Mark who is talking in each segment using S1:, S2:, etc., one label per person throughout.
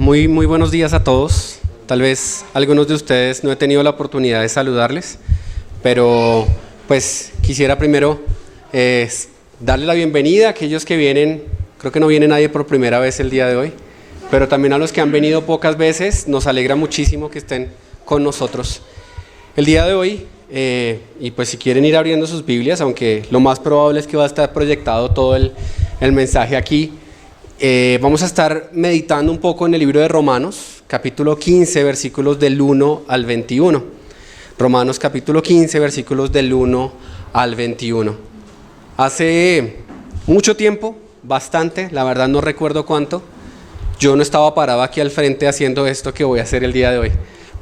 S1: Muy buenos días a todos. Tal vez algunos de ustedes no he tenido la oportunidad de saludarles, pero pues quisiera primero darle la bienvenida a aquellos que vienen. Creo que no viene nadie por primera vez el día de hoy, pero también a los que han venido pocas veces. Nos alegra muchísimo que estén con nosotros el día de hoy. Y pues si quieren ir abriendo sus Biblias, aunque lo más probable es que va a estar proyectado todo el mensaje aquí, vamos a estar meditando un poco en el libro de Romanos, capítulo 15, versículos del 1 al 21. Romanos capítulo 15, versículos del 1 al 21. Hace mucho tiempo, bastante, la verdad no recuerdo cuánto, yo no estaba parado aquí al frente haciendo esto que voy a hacer el día de hoy.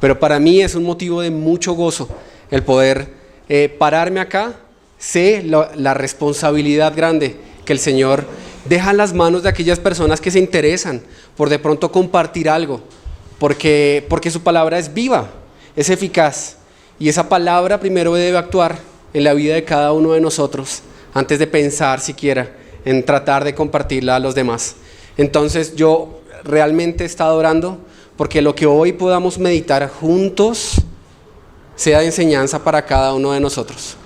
S1: Pero para mí es un motivo de mucho gozo el poder pararme acá. Sé la responsabilidad grande que el Señor deja en las manos de aquellas personas que se interesan por de pronto compartir algo, porque su palabra es viva, es eficaz, y esa palabra primero debe actuar en la vida de cada uno de nosotros antes de pensar siquiera en tratar de compartirla a los demás. Entonces yo realmente he estado orando porque lo que hoy podamos meditar juntos sea de enseñanza para cada uno de nosotros.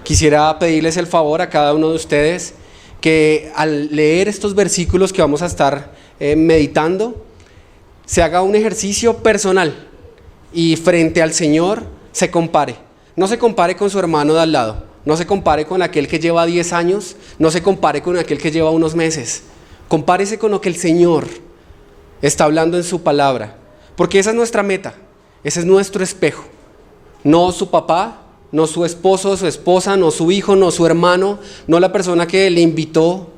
S1: Quisiera pedirles el favor a cada uno de ustedes que al leer estos versículos que vamos a estar meditando, se haga un ejercicio personal y frente al Señor se compare. No se compare con su hermano de al lado, no se compare con aquel que lleva 10 años, no se compare con aquel que lleva unos meses. Compárese con lo que el Señor está hablando en su palabra, porque esa es nuestra meta, ese es nuestro espejo. No su papá, no su esposo, su esposa, no su hijo, no su hermano, no la persona que le invitó,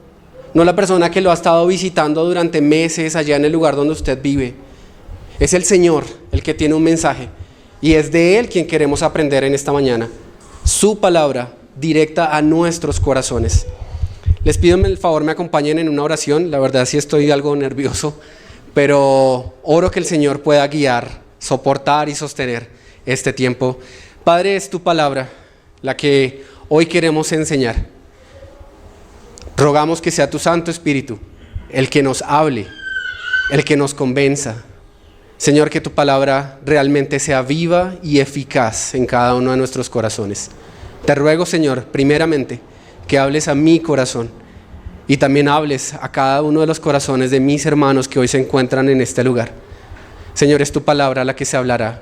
S1: no la persona que lo ha estado visitando durante meses allá en el lugar donde usted vive. Es el Señor el que tiene un mensaje y es de Él quien queremos aprender en esta mañana. Su palabra directa a nuestros corazones. Les pido el favor me acompañen en una oración. La verdad sí estoy algo nervioso, pero oro que el Señor pueda guiar, soportar y sostener este tiempo. Padre, es tu palabra la que hoy queremos enseñar. Rogamos que sea tu Santo Espíritu el que nos hable, el que nos convenza. Señor, que tu palabra realmente sea viva y eficaz en cada uno de nuestros corazones. Te ruego, Señor, primeramente, que hables a mi corazón y también hables a cada uno de los corazones de mis hermanos que hoy se encuentran en este lugar. Señor, es tu palabra la que se hablará.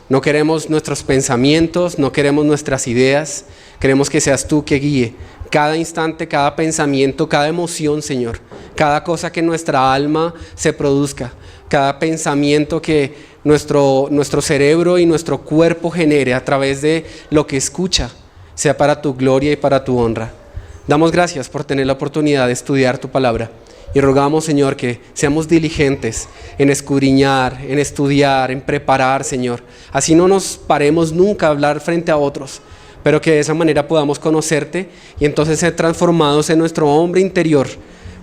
S1: No queremos nuestros pensamientos, no queremos nuestras ideas, queremos que seas tú que guíe cada instante, cada pensamiento, cada emoción, Señor, cada cosa que nuestra alma se produzca, cada pensamiento que nuestro cerebro y nuestro cuerpo genere a través de lo que escucha, sea para tu gloria y para tu honra. Damos gracias por tener la oportunidad de estudiar tu palabra. Y rogamos, Señor, que seamos diligentes en escudriñar, en estudiar, en preparar, Señor. Así no nos paremos nunca a hablar frente a otros, pero que de esa manera podamos conocerte y entonces ser transformados en nuestro hombre interior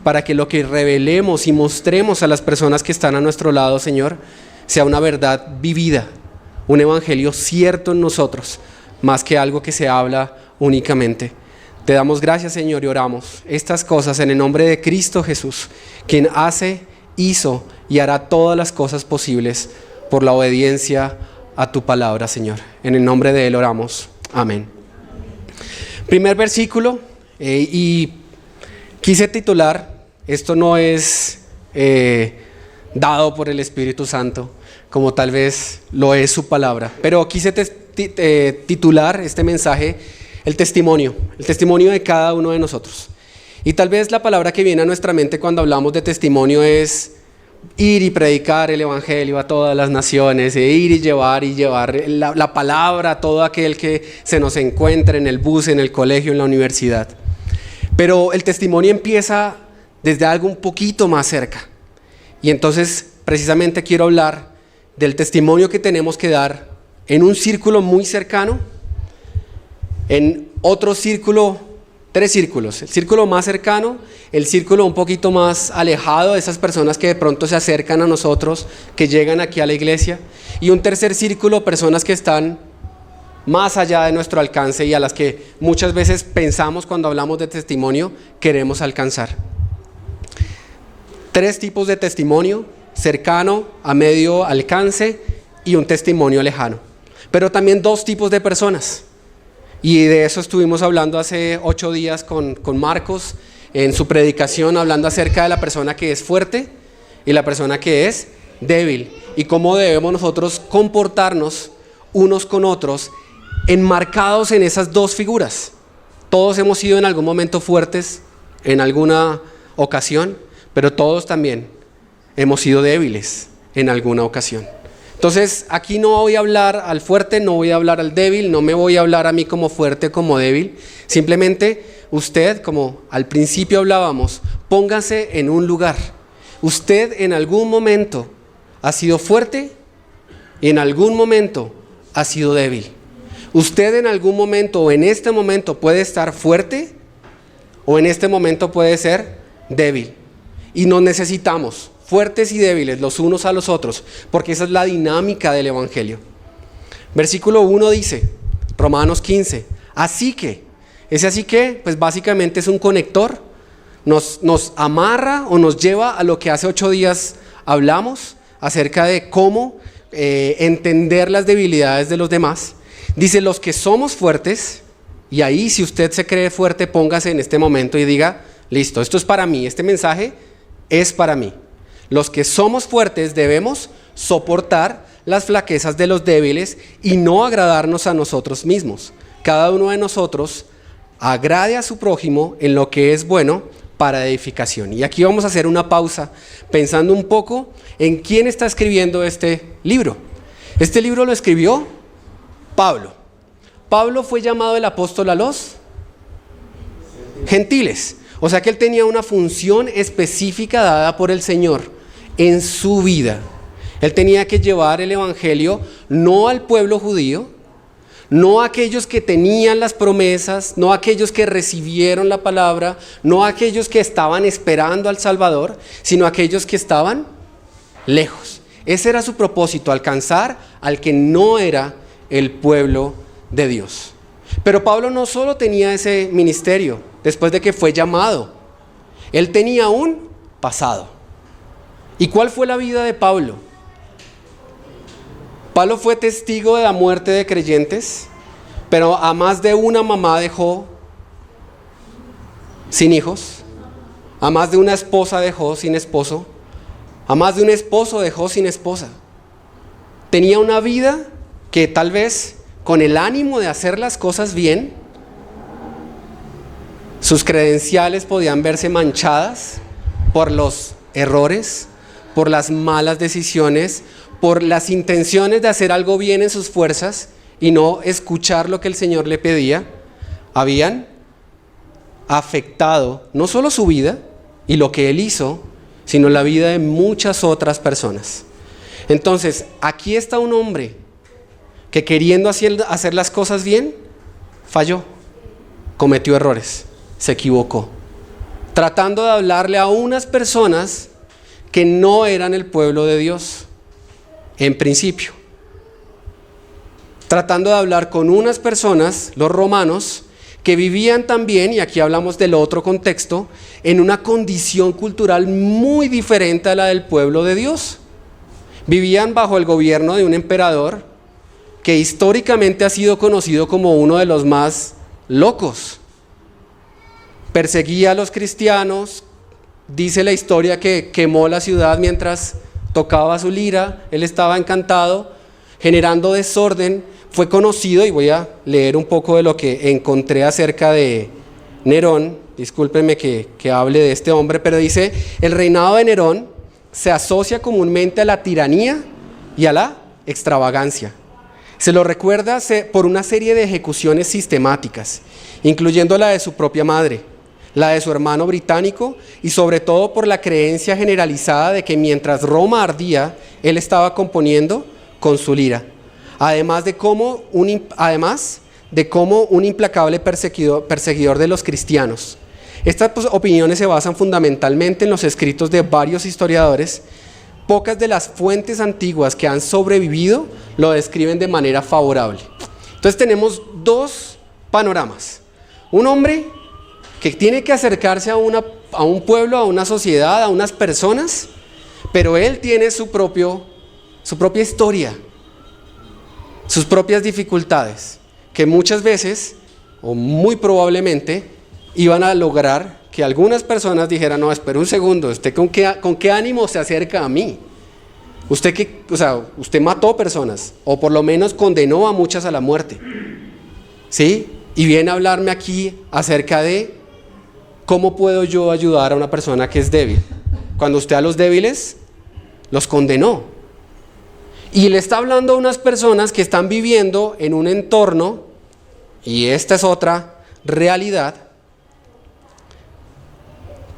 S1: para que lo que revelemos y mostremos a las personas que están a nuestro lado, Señor, sea una verdad vivida, un evangelio cierto en nosotros, más que algo que se habla únicamente. Te damos gracias, Señor, y oramos estas cosas en el nombre de Cristo Jesús, quien hace, hizo y hará todas las cosas posibles por la obediencia a tu palabra, Señor. En el nombre de Él oramos. Amén. Primer versículo, y quise titular, esto no es dado por el Espíritu Santo, como tal vez lo es su palabra, pero quise titular este mensaje el testimonio de cada uno de nosotros. Y tal vez la palabra que viene a nuestra mente cuando hablamos de testimonio es ir y predicar el evangelio a todas las naciones, ir y llevar la palabra a todo aquel que se nos encuentre en el bus, en el colegio, en la universidad. Pero el testimonio empieza desde algo un poquito más cerca. Y entonces precisamente quiero hablar del testimonio que tenemos que dar en un círculo muy cercano, en otro círculo, 3 círculos, el círculo más cercano, el círculo un poquito más alejado de esas personas que de pronto se acercan a nosotros, que llegan aquí a la iglesia, y un tercer círculo, personas que están más allá de nuestro alcance y a las que muchas veces pensamos cuando hablamos de testimonio, queremos alcanzar. 3 tipos de testimonio cercano, a medio alcance y un testimonio lejano. Pero también dos tipos de personas. Y de eso estuvimos hablando hace 8 días con Marcos en su predicación, hablando acerca de la persona que es fuerte y la persona que es débil. Y cómo debemos nosotros comportarnos unos con otros, enmarcados en esas dos figuras. Todos hemos sido en algún momento fuertes, en alguna ocasión, pero todos también hemos sido débiles en alguna ocasión. Entonces, aquí no voy a hablar al fuerte, no voy a hablar al débil, no me voy a hablar a mí como fuerte, como débil. Simplemente usted, como al principio hablábamos, póngase en un lugar. Usted en algún momento ha sido fuerte y en algún momento ha sido débil. Usted en algún momento o en este momento puede estar fuerte o en este momento puede ser débil. Y nos necesitamos fuertes y débiles los unos a los otros, porque esa es la dinámica del Evangelio. Versículo 1 dice, Romanos 15, así que, pues básicamente es un conector, nos amarra o nos lleva a lo que hace 8 días hablamos, acerca de cómo entender las debilidades de los demás. Dice, los que somos fuertes, y ahí si usted se cree fuerte, póngase en este momento y diga, listo, esto es para mí, este mensaje es para mí. Los que somos fuertes debemos soportar las flaquezas de los débiles y no agradarnos a nosotros mismos. Cada uno de nosotros agrade a su prójimo en lo que es bueno para edificación. Y aquí vamos a hacer una pausa pensando un poco en quién está escribiendo este libro. Este libro lo escribió Pablo. Pablo fue llamado el apóstol a los gentiles. O sea que él tenía una función específica dada por el Señor en su vida. Él tenía que llevar el evangelio no al pueblo judío, no a aquellos que tenían las promesas, no a aquellos que recibieron la palabra, no a aquellos que estaban esperando al Salvador, sino a aquellos que estaban lejos. Ese era su propósito, alcanzar al que no era el pueblo de Dios. Pero Pablo no solo tenía ese ministerio después de que fue llamado, él tenía un pasado. ¿Y cuál fue la vida de Pablo? Pablo fue testigo de la muerte de creyentes, pero a más de una mamá dejó sin hijos, a más de una esposa dejó sin esposo, a más de un esposo dejó sin esposa. Tenía una vida que tal vez con el ánimo de hacer las cosas bien, sus credenciales podían verse manchadas por los errores, por las malas decisiones, por las intenciones de hacer algo bien en sus fuerzas y no escuchar lo que el Señor le pedía. Habían afectado no solo su vida y lo que él hizo, sino la vida de muchas otras personas. Entonces, aquí está un hombre que queriendo hacer las cosas bien, falló, cometió errores, se equivocó, tratando de hablarle a unas personas que no eran el pueblo de Dios, en principio. Tratando de hablar con unas personas, los romanos, que vivían también, y aquí hablamos del otro contexto, en una condición cultural muy diferente a la del pueblo de Dios. Vivían bajo el gobierno de un emperador que históricamente ha sido conocido como uno de los más locos. Perseguía a los cristianos, dice la historia que quemó la ciudad mientras tocaba su lira, él estaba encantado, generando desorden. Fue conocido, y voy a leer un poco de lo que encontré acerca de Nerón, discúlpenme que hable de este hombre, pero dice, el reinado de Nerón se asocia comúnmente a la tiranía y a la extravagancia. Se lo recuerda por una serie de ejecuciones sistemáticas, incluyendo la de su propia madre, la de su hermano británico y sobre todo por la creencia generalizada de que mientras Roma ardía, él estaba componiendo con su lira. Además de cómo un implacable perseguidor de los cristianos. Estas opiniones se basan fundamentalmente en los escritos de varios historiadores. Pocas de las fuentes antiguas que han sobrevivido lo describen de manera favorable. Entonces tenemos dos panoramas. Un hombre que tiene que acercarse a un pueblo, a una sociedad, a unas personas, Pero él tiene su propia historia, sus propias dificultades, que muchas veces, o muy probablemente, iban a lograr que algunas personas dijeran: no, espera un segundo, ¿usted con qué ánimo se acerca a mí? Usted mató personas, o por lo menos condenó a muchas a la muerte, ¿sí? Y viene a hablarme aquí acerca de cómo puedo yo ayudar a una persona que es débil, cuando usted a los débiles los condenó. Y le está hablando a unas personas que están viviendo en un entorno, y esta es otra realidad,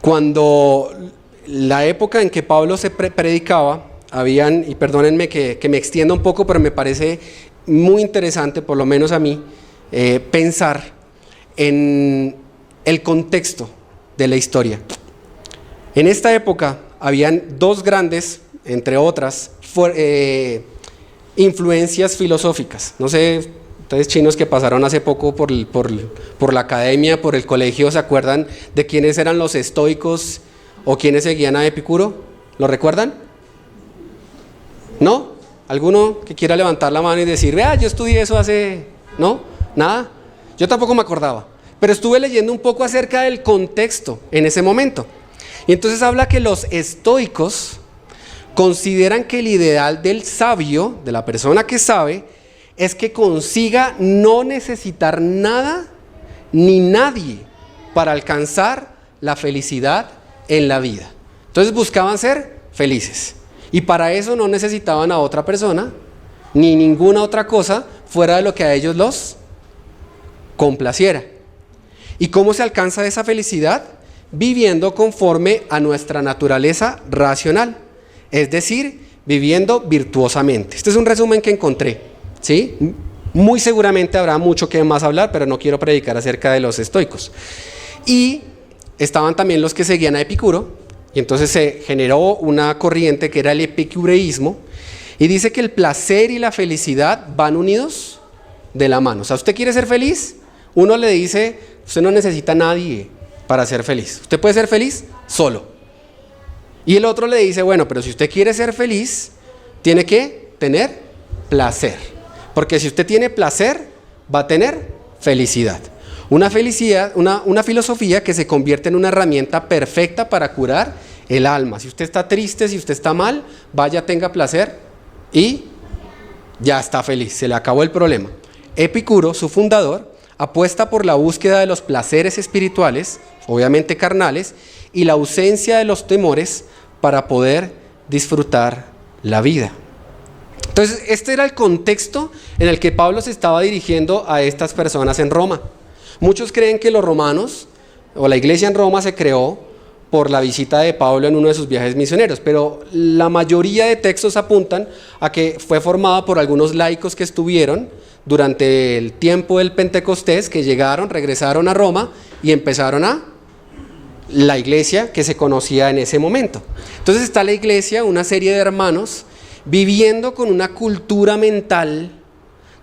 S1: cuando la época en que Pablo se predicaba, y perdónenme que me extienda un poco, pero me parece muy interesante, por lo menos a mí, pensar en el contexto de la historia. En esta época habían dos grandes, entre otras, influencias filosóficas. No sé, ustedes chinos que pasaron hace poco por la academia, por el colegio, ¿se acuerdan de quiénes eran los estoicos o quiénes seguían a Epicuro? ¿Lo recuerdan? ¿No? ¿Alguno que quiera levantar la mano y decir: vea, yo estudié eso hace... ¿No? ¿Nada? Yo tampoco me acordaba, pero estuve leyendo un poco acerca del contexto en ese momento. Y entonces habla que los estoicos consideran que el ideal del sabio, de la persona que sabe, es que consiga no necesitar nada ni nadie para alcanzar la felicidad en la vida. Entonces buscaban ser felices, y para eso no necesitaban a otra persona ni ninguna otra cosa fuera de lo que a ellos los complaciera. ¿Y cómo se alcanza esa felicidad? Viviendo conforme a nuestra naturaleza racional, es decir, viviendo virtuosamente. Este es un resumen que encontré, ¿sí? Muy seguramente habrá mucho que más hablar, pero no quiero predicar acerca de los estoicos. Y estaban también los que seguían a Epicuro, y entonces se generó una corriente que era el epicureísmo, y dice que el placer y la felicidad van unidos de la mano. O sea, ¿usted quiere ser feliz? Uno le dice: usted no necesita a nadie para ser feliz. Usted puede ser feliz solo. Y el otro le dice: bueno, pero si usted quiere ser feliz, tiene que tener placer. Porque si usted tiene placer, va a tener felicidad. Una filosofía que se convierte en una herramienta perfecta para curar el alma. Si usted está triste, si usted está mal, vaya, tenga placer y ya está feliz, se le acabó el problema. Epicuro, su fundador, apuesta por la búsqueda de los placeres espirituales, obviamente carnales, y la ausencia de los temores para poder disfrutar la vida. Entonces, este era el contexto en el que Pablo se estaba dirigiendo a estas personas en Roma. Muchos creen que los romanos, o la iglesia en Roma, se creó por la visita de Pablo en uno de sus viajes misioneros, pero la mayoría de textos apuntan a que fue formada por algunos laicos que estuvieron durante el tiempo del Pentecostés, que llegaron, regresaron a Roma y empezaron la iglesia que se conocía en ese momento. Entonces está la iglesia, una serie de hermanos, viviendo con una cultura mental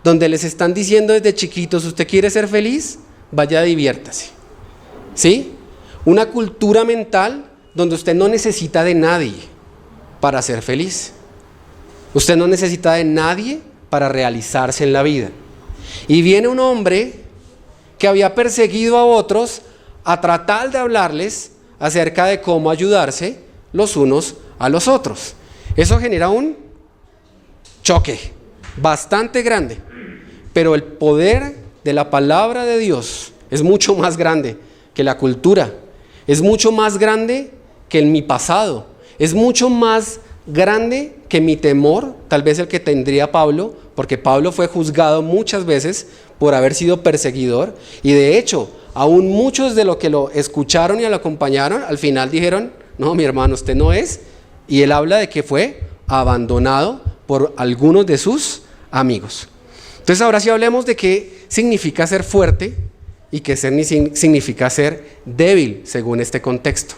S1: donde les están diciendo desde chiquitos: ¿usted quiere ser feliz? Vaya, diviértase. ¿Sí? Una cultura mental donde usted no necesita de nadie para ser feliz. Usted no necesita de nadie para realizarse en la vida. Y viene un hombre que había perseguido a otros a tratar de hablarles acerca de cómo ayudarse los unos a los otros. Eso genera un choque bastante grande, pero el poder de la palabra de Dios es mucho más grande que la cultura, es mucho más grande que mi pasado, es mucho más grande que mi temor, tal vez el que tendría Pablo, porque Pablo fue juzgado muchas veces por haber sido perseguidor, y de hecho, aún muchos de los que lo escucharon y lo acompañaron, al final dijeron: no, mi hermano, usted no es, y él habla de que fue abandonado por algunos de sus amigos. Entonces ahora sí hablemos de qué significa ser fuerte y qué significa ser débil según este contexto.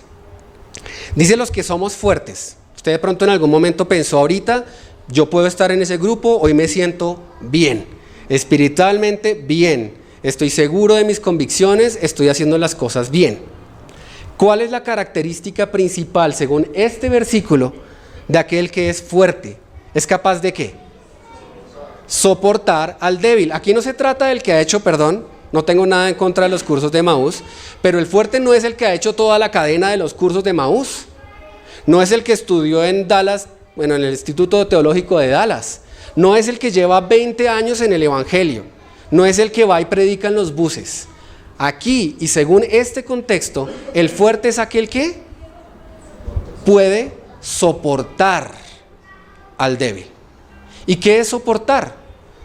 S1: Dice los que somos fuertes. Usted de pronto en algún momento pensó: ahorita yo puedo estar en ese grupo, hoy me siento bien, espiritualmente bien, estoy seguro de mis convicciones, estoy haciendo las cosas bien. ¿Cuál es la característica principal según este versículo de aquel que es fuerte. ¿Es capaz de qué? Soportar al débil. Aquí no se trata del que ha hecho, perdón, no tengo nada en contra de los cursos de Emaús, pero el fuerte no es el que ha hecho toda la cadena de los cursos de Emaús. No es el que estudió en Dallas, bueno, en el Instituto Teológico de Dallas. No es el que lleva 20 años en el Evangelio. No es el que va y predica en los buses. Aquí, y según este contexto, el fuerte es aquel que puede soportar al débil. ¿Y qué es soportar?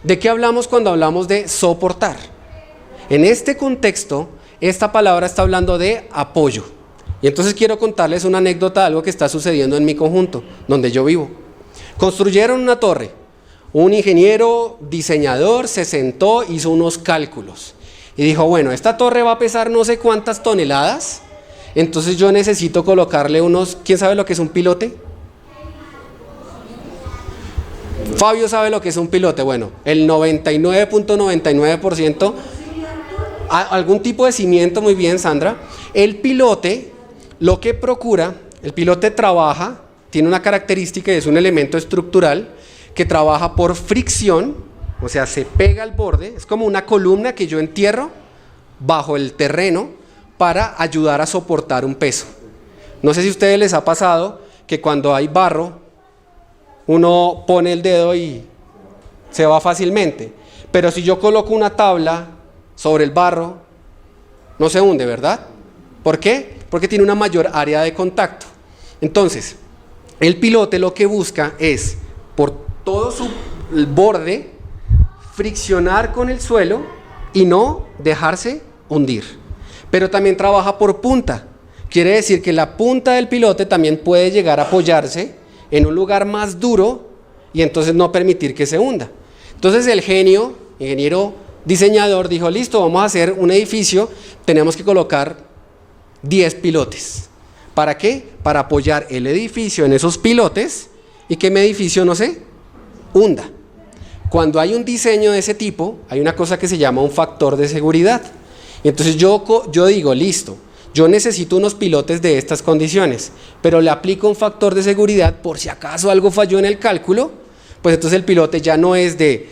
S1: ¿De qué hablamos cuando hablamos de soportar? En este contexto, esta palabra está hablando de apoyo. Y entonces quiero contarles una anécdota de algo que está sucediendo en mi conjunto, donde yo vivo. Construyeron una torre. Un ingeniero diseñador se sentó, hizo unos cálculos y dijo, bueno, esta torre va a pesar no sé cuántas toneladas, entonces yo necesito colocarle unos, ¿quién sabe lo que es un pilote? Fabio sabe lo que es un pilote. Bueno, el 99.99%, algún tipo de cimiento. Muy bien, Sandra. El pilote, lo que procura, el pilote trabaja, tiene una característica y es un elemento estructural que trabaja por fricción, o sea, se pega al borde, es como una columna que yo entierro bajo el terreno para ayudar a soportar un peso. No sé si a ustedes les ha pasado que cuando hay barro, uno pone el dedo y se va fácilmente, pero si yo coloco una tabla sobre el barro, no se hunde, ¿verdad? ¿Por qué? Porque tiene una mayor área de contacto. Entonces, el pilote lo que busca es, por todo su borde, friccionar con el suelo y no dejarse hundir. Pero también trabaja por punta. Quiere decir que la punta del pilote también puede llegar a apoyarse en un lugar más duro y entonces no permitir que se hunda. Entonces el ingeniero diseñador dijo, listo, vamos a hacer un edificio, tenemos que colocar 10 pilotes. ¿Para qué? Para apoyar el edificio en esos pilotes y que mi edificio no se hunda. Cuando hay un diseño de ese tipo, hay una cosa que se llama un factor de seguridad. Y entonces yo digo, listo, yo necesito unos pilotes de estas condiciones, pero le aplico un factor de seguridad por si acaso algo falló en el cálculo, pues entonces el pilote ya no es de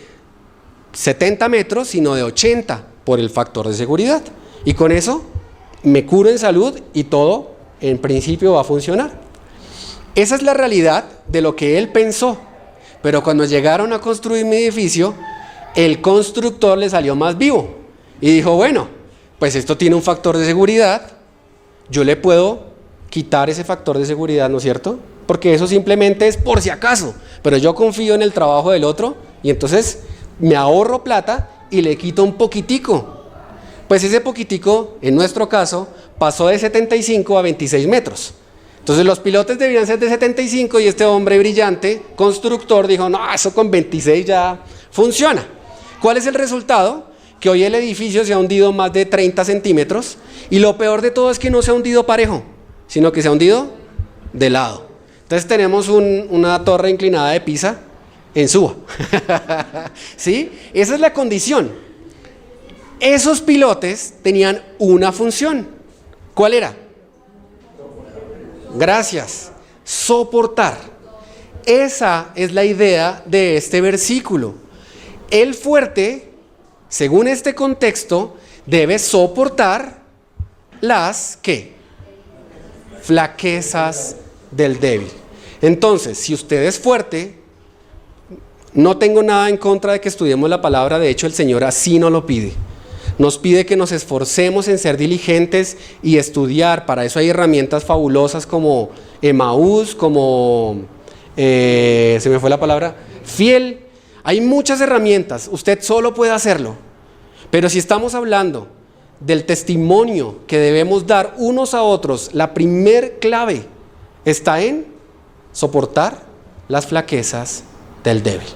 S1: 70 metros, sino de 80 por el factor de seguridad. Y con eso me curo en salud y todo en principio va a funcionar. Esa es la realidad de lo que él pensó. Pero cuando llegaron a construir mi edificio, el constructor le salió más vivo y dijo, bueno, pues esto tiene un factor de seguridad, yo le puedo quitar ese factor de seguridad, ¿no es cierto? Porque eso simplemente es por si acaso, pero yo confío en el trabajo del otro y entonces me ahorro plata y le quito un poquitico. Pues ese poquitico, en nuestro caso, pasó de 75 a 26 metros. Entonces los pilotes debían ser de 75 y este hombre brillante, constructor, dijo, no, eso con 26 ya funciona. ¿Cuál es el resultado? Que hoy el edificio se ha hundido más de 30 centímetros y lo peor de todo es que no se ha hundido parejo, sino que se ha hundido de lado. Entonces tenemos una torre inclinada de Pisa en Suba. ¿Sí? Esa es la condición. Esos pilotes tenían una función. ¿Cuál era? Gracias. Soportar. Esa es la idea de este versículo. El fuerte, según este contexto, debe soportar las ¿qué? Flaquezas del débil. Entonces, si usted es fuerte, no tengo nada en contra de que estudiemos la palabra, de hecho el Señor así nos lo pide. Nos pide que nos esforcemos en ser diligentes y estudiar. Para eso hay herramientas fabulosas como Emaús, como, se me fue la palabra, Fiel. Hay muchas herramientas, usted solo puede hacerlo. Pero si estamos hablando del testimonio que debemos dar unos a otros, la primer clave está en soportar las flaquezas del débil.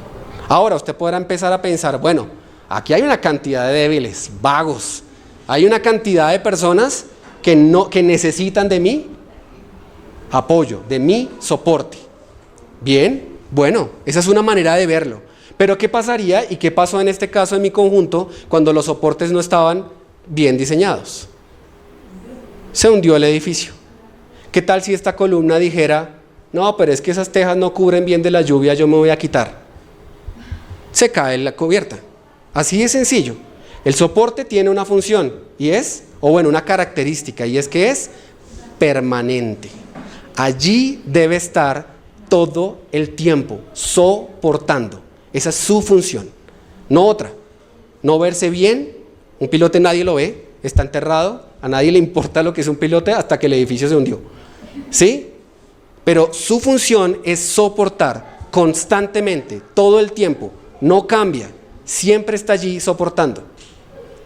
S1: Ahora usted podrá empezar a pensar, bueno, aquí hay una cantidad de débiles, vagos. Hay una cantidad de personas que necesitan de mi apoyo, de mi soporte. Bien, bueno, esa es una manera de verlo. Pero ¿qué pasaría y qué pasó en este caso en mi conjunto cuando los soportes no estaban bien diseñados? Se hundió el edificio. ¿Qué tal si esta columna dijera, No, pero es que esas tejas no cubren bien de la lluvia, yo me voy a quitar. Se cae la cubierta. Así de sencillo. El soporte tiene una función y es, o bueno, una característica, y es que es permanente. Allí debe estar todo el tiempo, soportando. Esa es su función, no otra. No verse bien, un pilote nadie lo ve, está enterrado, a nadie le importa lo que es un pilote hasta que el edificio se hundió. ¿Sí? Pero su función es soportar constantemente, todo el tiempo, no cambia, siempre está allí soportando.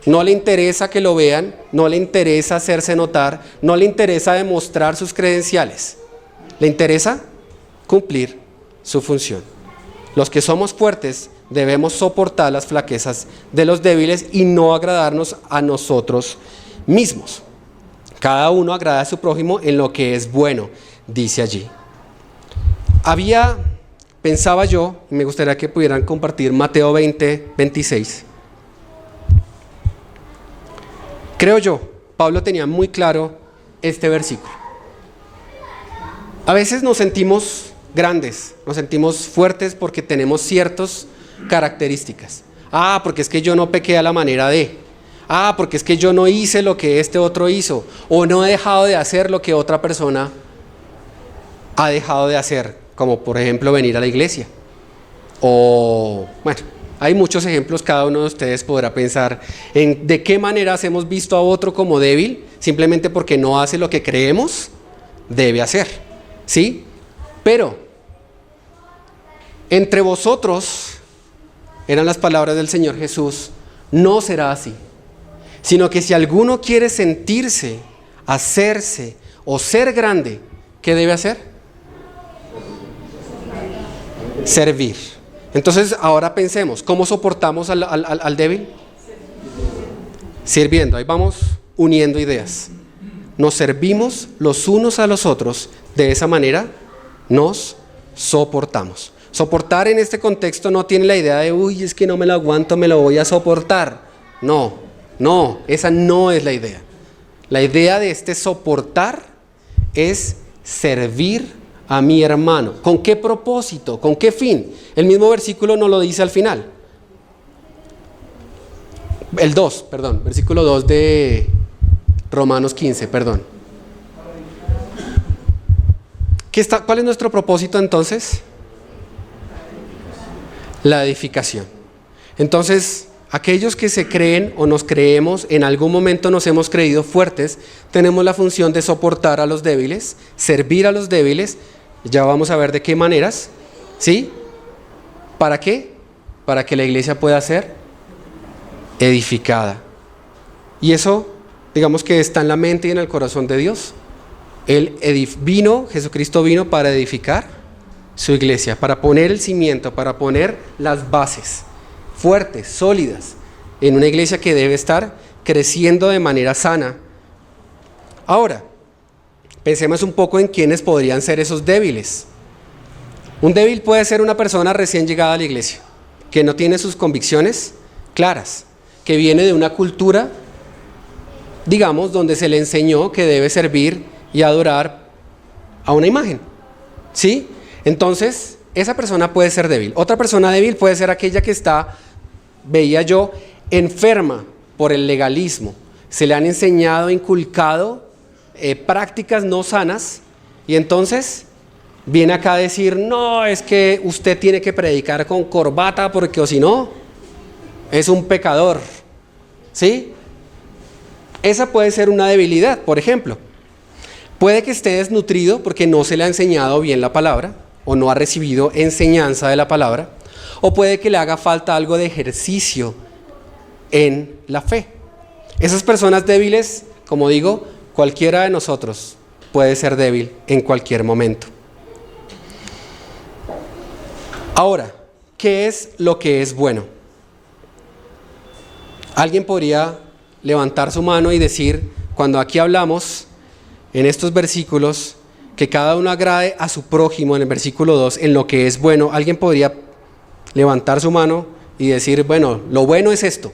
S1: No le interesa que lo vean, no le interesa hacerse notar, no le interesa demostrar sus credenciales. Le interesa cumplir su función. Los que somos fuertes debemos soportar las flaquezas de los débiles y no agradarnos a nosotros mismos. Cada uno agrada a su prójimo en lo que es bueno, dice allí. Pensaba yo, y me gustaría que pudieran compartir Mateo 20, 26. Creo yo, Pablo tenía muy claro este versículo. A veces nos sentimos grandes, nos sentimos fuertes porque tenemos ciertas características. Porque es que yo no pequé a la manera de. Porque es que yo no hice lo que este otro hizo. O no he dejado de hacer lo que otra persona ha dejado de hacer. Como por ejemplo venir a la iglesia. O, bueno, hay muchos ejemplos, cada uno de ustedes podrá pensar en de qué maneras hemos visto a otro como débil, simplemente porque no hace lo que creemos debe hacer, ¿sí? Pero, entre vosotros, eran las palabras del Señor Jesús, no será así, sino que si alguno quiere sentirse, hacerse o ser grande, ¿qué debe hacer? Servir. Entonces ahora pensemos, ¿cómo soportamos al débil? Sirviendo. Ahí vamos uniendo ideas. Nos servimos los unos a los otros, de esa manera nos soportamos. Soportar en este contexto no tiene la idea de, es que no me lo aguanto, me lo voy a soportar. No, esa no es la idea. La idea de este soportar es servir a mi hermano. ¿Con qué propósito? ¿Con qué fin? El mismo versículo nos lo dice al final. Versículo 2 de Romanos 15, ¿Cuál es nuestro propósito entonces? La edificación. Entonces, aquellos que se creen o nos creemos, en algún momento nos hemos creído fuertes, tenemos la función de soportar a los débiles, servir a los débiles. Ya vamos a ver de qué maneras, ¿sí? ¿Para qué? Para que la iglesia pueda ser edificada. Y eso, digamos que está en la mente y en el corazón de Dios. Jesucristo vino para edificar su iglesia, para poner el cimiento, para poner las bases fuertes, sólidas, en una iglesia que debe estar creciendo de manera sana. Ahora, pensemos un poco en quiénes podrían ser esos débiles. Un débil puede ser una persona recién llegada a la iglesia, que no tiene sus convicciones claras, que viene de una cultura, digamos, donde se le enseñó que debe servir y adorar a una imagen, ¿sí? Entonces, esa persona puede ser débil. Otra persona débil puede ser aquella que está, veía yo, enferma por el legalismo. Se le han enseñado, inculcado prácticas no sanas, y entonces viene acá a decir, no, es que usted tiene que predicar con corbata porque o si no, es un pecador, ¿sí? Esa puede ser una debilidad, por ejemplo. Puede que esté desnutrido porque no se le ha enseñado bien la palabra, o no ha recibido enseñanza de la palabra, o puede que le haga falta algo de ejercicio en la fe. Esas personas débiles, como digo, cualquiera de nosotros puede ser débil en cualquier momento. Ahora, ¿qué es lo que es bueno? Alguien podría levantar su mano y decir, cuando aquí hablamos en estos versículos, que cada uno agrade a su prójimo en el versículo 2 en lo que es bueno. Alguien podría levantar su mano y decir, bueno, lo bueno es esto.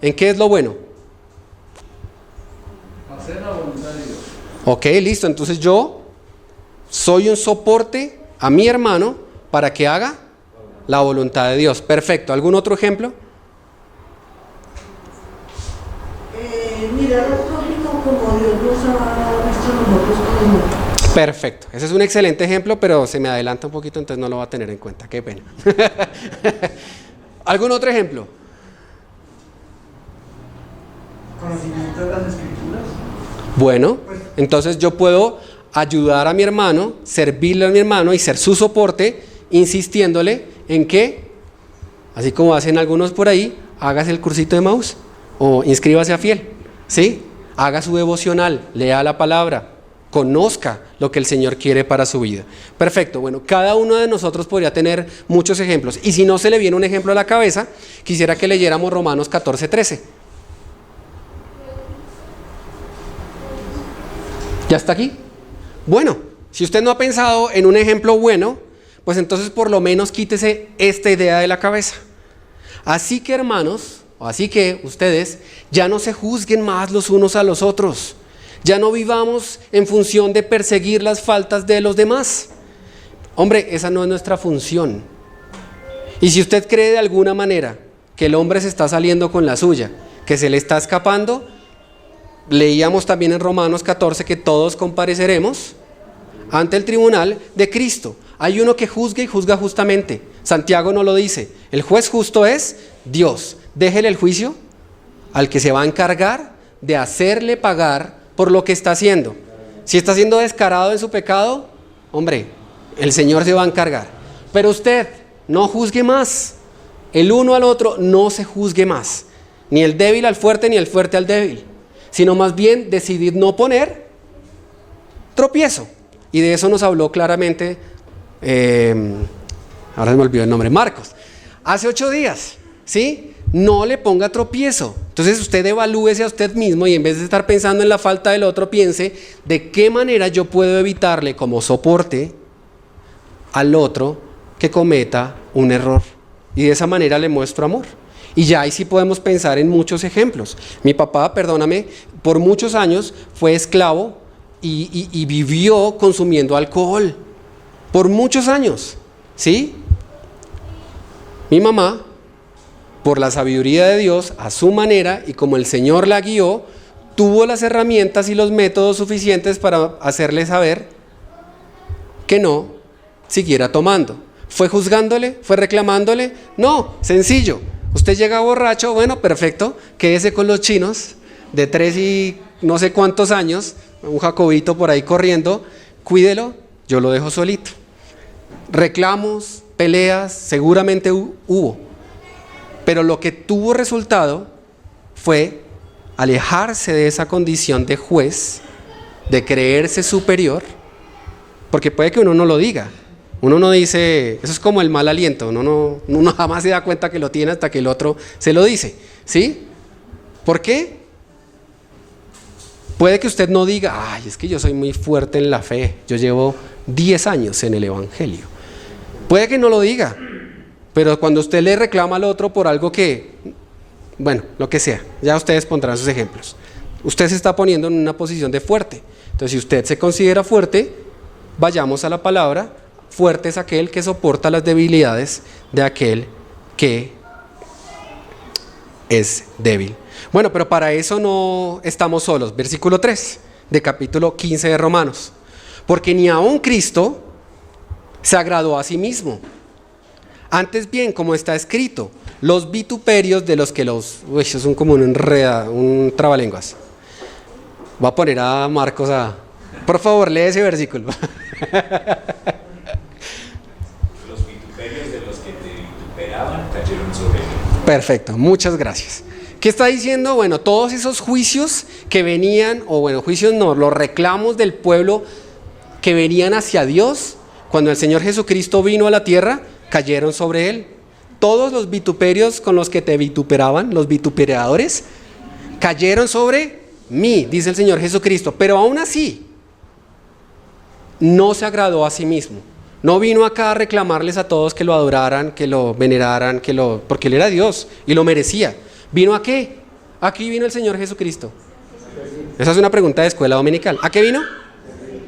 S1: ¿En qué es lo bueno?
S2: Hacer la voluntad de Dios.
S1: Ok, listo. Entonces yo Soy un soporte a mi hermano para que haga la voluntad de Dios. Perfecto. ¿Algún otro ejemplo?
S2: Mirar al prójimo como Dios nos ha visto a nosotros como.
S1: Perfecto. Ese es un excelente ejemplo, pero se me adelanta un poquito, entonces no lo va a tener en cuenta. Qué pena. ¿Algún otro ejemplo?
S2: Conocimiento de las escrituras.
S1: Bueno, entonces yo puedo ayudar a mi hermano, servirle a mi hermano y ser su soporte, insistiéndole en que, así como hacen algunos por ahí, hágase el cursito de Maús o inscríbase a Fiel, ¿sí? Haga su devocional, lea la palabra, conozca lo que el Señor quiere para su vida. Perfecto, bueno, cada uno de nosotros podría tener muchos ejemplos. Y si no se le viene un ejemplo a la cabeza, quisiera que leyéramos Romanos 14:13. ¿Ya está aquí? Bueno, si usted no ha pensado en un ejemplo bueno, pues entonces por lo menos quítese esta idea de la cabeza. Así que hermanos, así que ustedes ya no se juzguen más los unos a los otros. Ya no vivamos en función de perseguir las faltas de los demás. Hombre, esa no es nuestra función. Y si usted cree de alguna manera que el hombre se está saliendo con la suya, que se le está escapando, leíamos también en Romanos 14 que todos compareceremos ante el tribunal de Cristo. Hay uno que juzga y juzga justamente. Santiago no lo dice. El juez justo es Dios. Déjele el juicio al que se va a encargar de hacerle pagar por lo que está haciendo. Si está siendo descarado en su pecado, hombre, el Señor se va a encargar. Pero usted no juzgue más. El uno al otro no se juzgue más. Ni el débil al fuerte, ni el fuerte al débil. Sino más bien decidid no poner tropiezo. Y de eso nos habló claramente, ahora se me olvidó el nombre, Marcos. Hace 8 días, ¿sí? No le ponga tropiezo. Entonces usted evalúese a usted mismo y en vez de estar pensando en la falta del otro, piense de qué manera yo puedo evitarle como soporte al otro que cometa un error. Y de esa manera le muestro amor. Y ya ahí sí podemos pensar en muchos ejemplos. Mi papá, perdóname, por muchos años fue esclavo y vivió consumiendo alcohol. Por muchos años, ¿sí? Mi mamá, por la sabiduría de Dios, a su manera y como el Señor la guió, tuvo las herramientas y los métodos suficientes para hacerle saber que no siguiera tomando. ¿Fue juzgándole? ¿Fue reclamándole? No, sencillo. Usted llega borracho, bueno, perfecto, quédese con los chinos de 3 y no sé cuántos años, un jacobito por ahí corriendo, cuídelo, yo lo dejo solito. Reclamos, peleas, seguramente hubo, pero lo que tuvo resultado fue alejarse de esa condición de juez, de creerse superior, porque puede que uno no lo diga. Uno no dice, eso es como el mal aliento, uno jamás se da cuenta que lo tiene hasta que el otro se lo dice, ¿sí? ¿Por qué? Puede que usted no diga, ay, es que yo soy muy fuerte en la fe, yo llevo 10 años en el Evangelio. Puede que no lo diga, pero cuando usted le reclama al otro por algo que, bueno, lo que sea, ya ustedes pondrán sus ejemplos. Usted se está poniendo en una posición de fuerte. Entonces, si usted se considera fuerte, vayamos a la palabra. Fuerte es aquel que soporta las debilidades de aquel que es débil. Bueno, pero para eso no estamos solos. Versículo 3 de capítulo 15 de Romanos. Porque ni aun Cristo se agradó a sí mismo. Antes bien, como está escrito, los vituperios de los que los... Uy, eso es como un trabalenguas. Voy a poner a Marcos a... Por favor, lee ese versículo.
S3: Cayeron sobre él.
S1: Perfecto, muchas gracias. ¿Qué está diciendo? Bueno, todos esos juicios que venían, o bueno, juicios no, los reclamos del pueblo que venían hacia Dios, cuando el Señor Jesucristo vino a la tierra, cayeron sobre él. Todos los vituperios con los que te vituperaban, los vituperadores, cayeron sobre mí, dice el Señor Jesucristo. Pero aún así, no se agradó a sí mismo. No vino acá a reclamarles a todos que lo adoraran, que lo veneraran, porque Él era Dios y lo merecía. ¿Vino a qué? Aquí vino el Señor Jesucristo. Esa es una pregunta de escuela dominical. ¿A qué vino?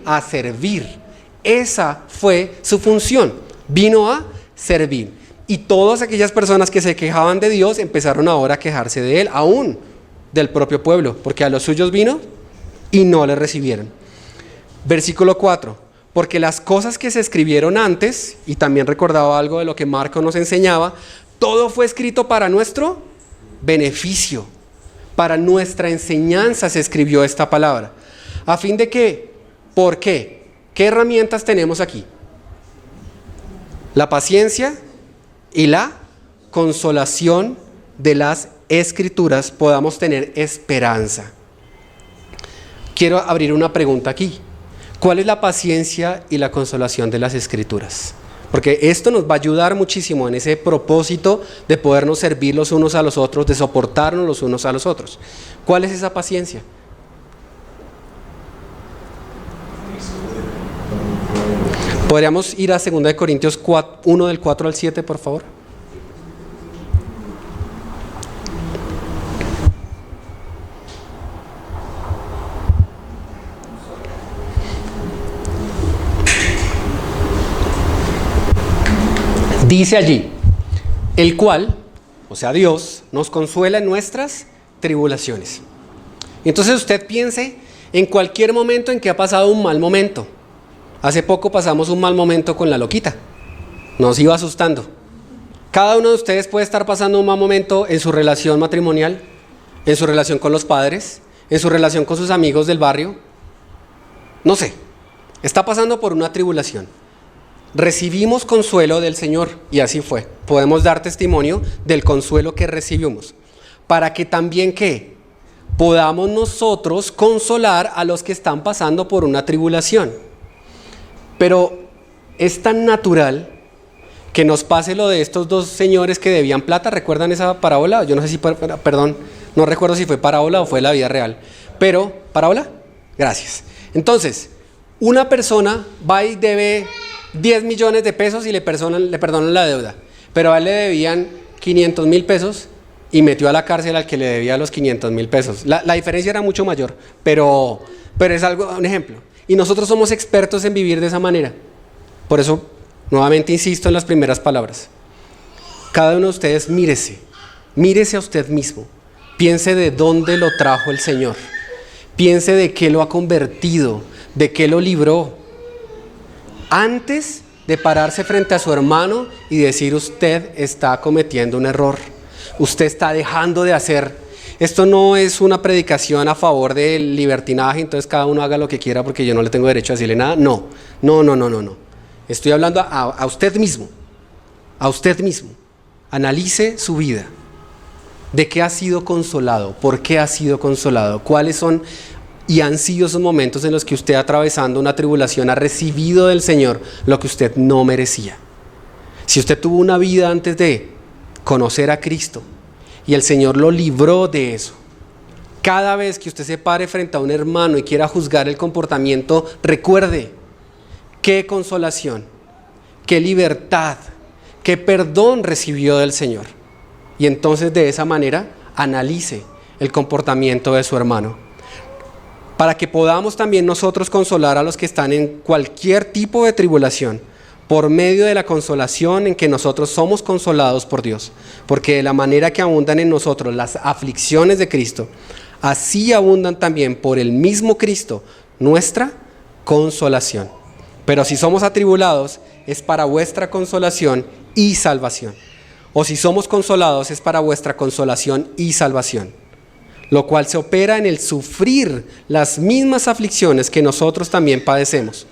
S1: A servir. Esa fue su función. Vino a servir. Y todas aquellas personas que se quejaban de Dios empezaron ahora a quejarse de Él, aún del propio pueblo, porque a los suyos vino y no le recibieron. Versículo 4. Porque las cosas que se escribieron antes, y también recordaba algo de lo que Marco nos enseñaba, todo fue escrito para nuestro beneficio, para nuestra enseñanza se escribió esta palabra. ¿A fin de qué? ¿Por qué? ¿Qué herramientas tenemos aquí? La paciencia y la consolación de las Escrituras, podamos tener esperanza. Quiero abrir una pregunta aquí. ¿Cuál es la paciencia y la consolación de las Escrituras? Porque esto nos va a ayudar muchísimo en ese propósito de podernos servir los unos a los otros, de soportarnos los unos a los otros. ¿Cuál es esa paciencia? ¿Podríamos ir a 2 Corintios 1 del 4 al 7, por favor? Dice allí, el cual, o sea Dios, nos consuela en nuestras tribulaciones. Entonces usted piense en cualquier momento en que ha pasado un mal momento. Hace poco pasamos un mal momento con la loquita, nos iba asustando. Cada uno de ustedes puede estar pasando un mal momento en su relación matrimonial, en su relación con los padres, en su relación con sus amigos del barrio. No sé, está pasando por una tribulación. Recibimos consuelo del Señor y así fue. Podemos dar testimonio del consuelo que recibimos. Para que también ¿qué? Podamos nosotros consolar a los que están pasando por una tribulación. Pero es tan natural que nos pase lo de estos dos señores que debían plata. ¿Recuerdan esa parábola? Yo no sé si, perdón, no recuerdo si fue parábola o fue la vida real. Pero, ¿parábola? Gracias. Entonces, una persona va y debe 10 millones de pesos y le perdonan la deuda. Pero a él le debían 500,000 pesos y metió a la cárcel al que le debía los 500,000 pesos. La diferencia era mucho mayor, pero es algo, un ejemplo. Y nosotros somos expertos en vivir de esa manera. Por eso, nuevamente insisto en las primeras palabras. Cada uno de ustedes mírese a usted mismo. Piense de dónde lo trajo el Señor. Piense de qué lo ha convertido, de qué lo libró. Antes de pararse frente a su hermano y decir usted está cometiendo un error. Usted está dejando de hacer. Esto no es una predicación a favor del libertinaje, entonces cada uno haga lo que quiera porque yo no le tengo derecho a decirle nada. No. Estoy hablando a usted mismo. A usted mismo. Analice su vida. ¿De qué ha sido consolado? ¿Por qué ha sido consolado? ¿Cuáles son y han sido esos momentos en los que usted, atravesando una tribulación, ha recibido del Señor lo que usted no merecía? Si usted tuvo una vida antes de conocer a Cristo y el Señor lo libró de eso, cada vez que usted se pare frente a un hermano y quiera juzgar el comportamiento, recuerde qué consolación, qué libertad, qué perdón recibió del Señor. Y entonces de esa manera analice el comportamiento de su hermano, para que podamos también nosotros consolar a los que están en cualquier tipo de tribulación, por medio de la consolación en que nosotros somos consolados por Dios. Porque de la manera que abundan en nosotros las aflicciones de Cristo, así abundan también por el mismo Cristo nuestra consolación. Pero si somos atribulados, es para vuestra consolación y salvación. O si somos consolados, es para vuestra consolación y salvación. Lo cual se opera en el sufrir las mismas aflicciones que nosotros también padecemos.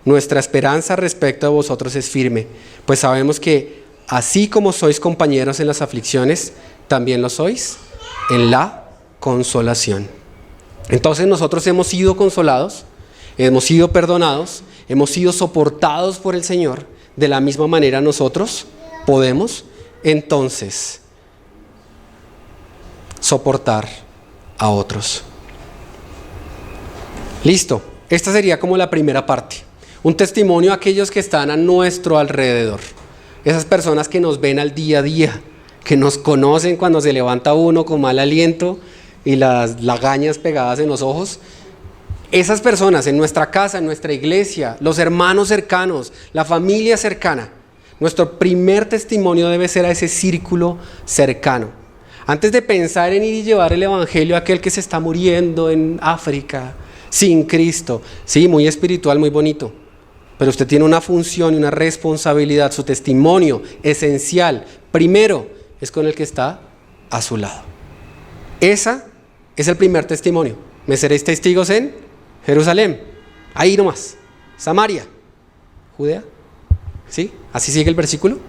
S1: Nuestra esperanza respecto a vosotros es firme, pues sabemos que así como sois compañeros en las aflicciones, también lo sois en la consolación. Entonces nosotros hemos sido consolados, hemos sido perdonados, hemos sido soportados por el Señor. De la misma manera nosotros podemos entonces soportar a otros. Listo, esta sería como la primera parte. Un testimonio a aquellos que están a nuestro alrededor. Esas personas que nos ven al día a día, que nos conocen cuando se levanta uno con mal aliento y las lagañas pegadas en los ojos. Esas personas en nuestra casa, en nuestra iglesia, los hermanos cercanos, la familia cercana, nuestro primer testimonio debe ser a ese círculo cercano. Antes de pensar en ir y llevar el evangelio a aquel que se está muriendo en África, sin Cristo, sí, muy espiritual, muy bonito, pero usted tiene una función y una responsabilidad, su testimonio esencial, primero, es con el que está a su lado. Ese es el primer testimonio. Me seréis testigos en Jerusalén, ahí nomás, Samaria, Judea, ¿sí? Así sigue el versículo.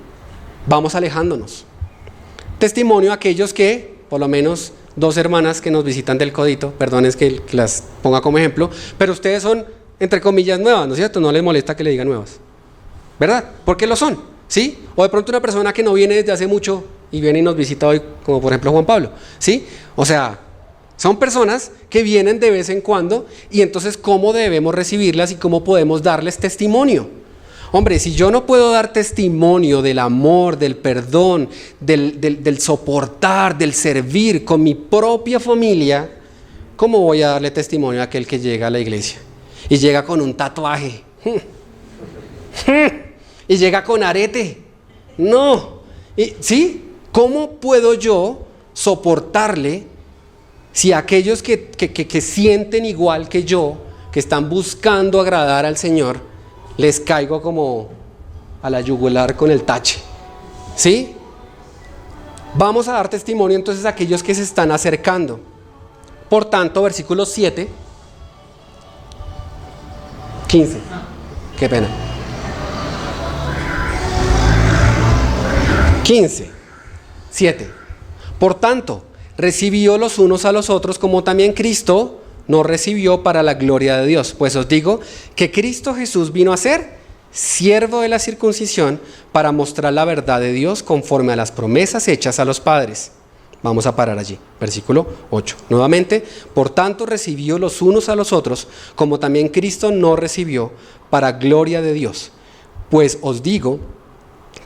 S1: Vamos alejándonos. Testimonio a aquellos que, por lo menos 2 hermanas que nos visitan del codito, perdonen que las ponga como ejemplo, pero ustedes son, entre comillas, nuevas, ¿no es cierto? No les molesta que le digan nuevas, ¿verdad? Porque lo son, ¿sí? O de pronto una persona que no viene desde hace mucho y viene y nos visita hoy, como por ejemplo Juan Pablo, ¿sí? O sea, son personas que vienen de vez en cuando y entonces ¿cómo debemos recibirlas y cómo podemos darles testimonio? Hombre, si yo no puedo dar testimonio del amor, del perdón, del soportar, del servir con mi propia familia, ¿cómo voy a darle testimonio a aquel que llega a la iglesia? Y llega con un tatuaje. Y llega con arete. No. ¿Sí? ¿Cómo puedo yo soportarle si aquellos que sienten igual que yo, que están buscando agradar al Señor, les caigo como a la yugular con el tache? ¿Sí? Vamos a dar testimonio entonces a aquellos que se están acercando. Por tanto, versículo 7, 15. Qué pena. 15, 7. Por tanto, recibió los unos a los otros como también Cristo no recibió para la gloria de Dios. Pues os digo que Cristo Jesús vino a ser siervo de la circuncisión para mostrar la verdad de Dios conforme a las promesas hechas a los padres. Vamos a parar allí. Versículo 8. Nuevamente, por tanto recibió los unos a los otros como también Cristo no recibió para gloria de Dios. Pues os digo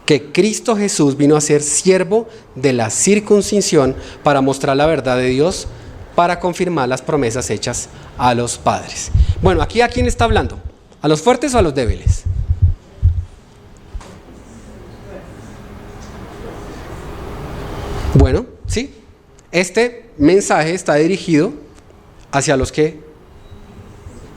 S1: que Cristo Jesús vino a ser siervo de la circuncisión para mostrar la verdad de Dios, para confirmar las promesas hechas a los padres. Bueno, aquí ¿a quién está hablando? ¿A los fuertes o a los débiles? Bueno, sí. Este mensaje está dirigido hacia los que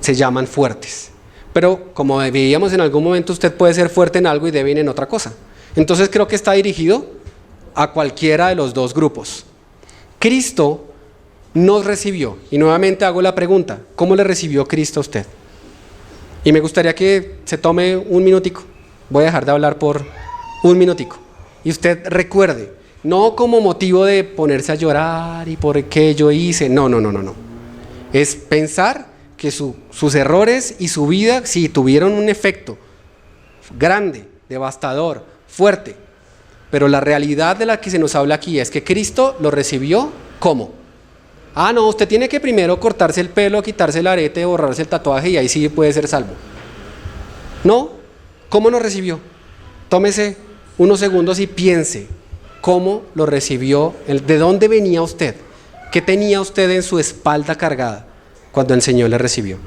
S1: se llaman fuertes. Pero como veíamos en algún momento, usted puede ser fuerte en algo y débil en otra cosa. Entonces creo que está dirigido a cualquiera de los dos grupos. Cristo nos recibió, y nuevamente hago la pregunta, ¿cómo le recibió Cristo a usted? Y me gustaría que se tome un minutico, voy a dejar de hablar por un minutico, y usted recuerde, no como motivo de ponerse a llorar y por qué yo hice, no, es pensar que sus errores y su vida, sí, tuvieron un efecto grande, devastador, fuerte, pero la realidad de la que se nos habla aquí es que Cristo lo recibió, ¿cómo? Ah, no, usted tiene que primero cortarse el pelo, quitarse el arete, borrarse el tatuaje y ahí sí puede ser salvo. No, ¿cómo lo recibió? Tómese unos segundos y piense cómo lo recibió, de dónde venía usted, qué tenía usted en su espalda cargada cuando el Señor le recibió.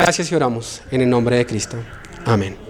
S1: Gracias y oramos en el nombre de Cristo. Amén.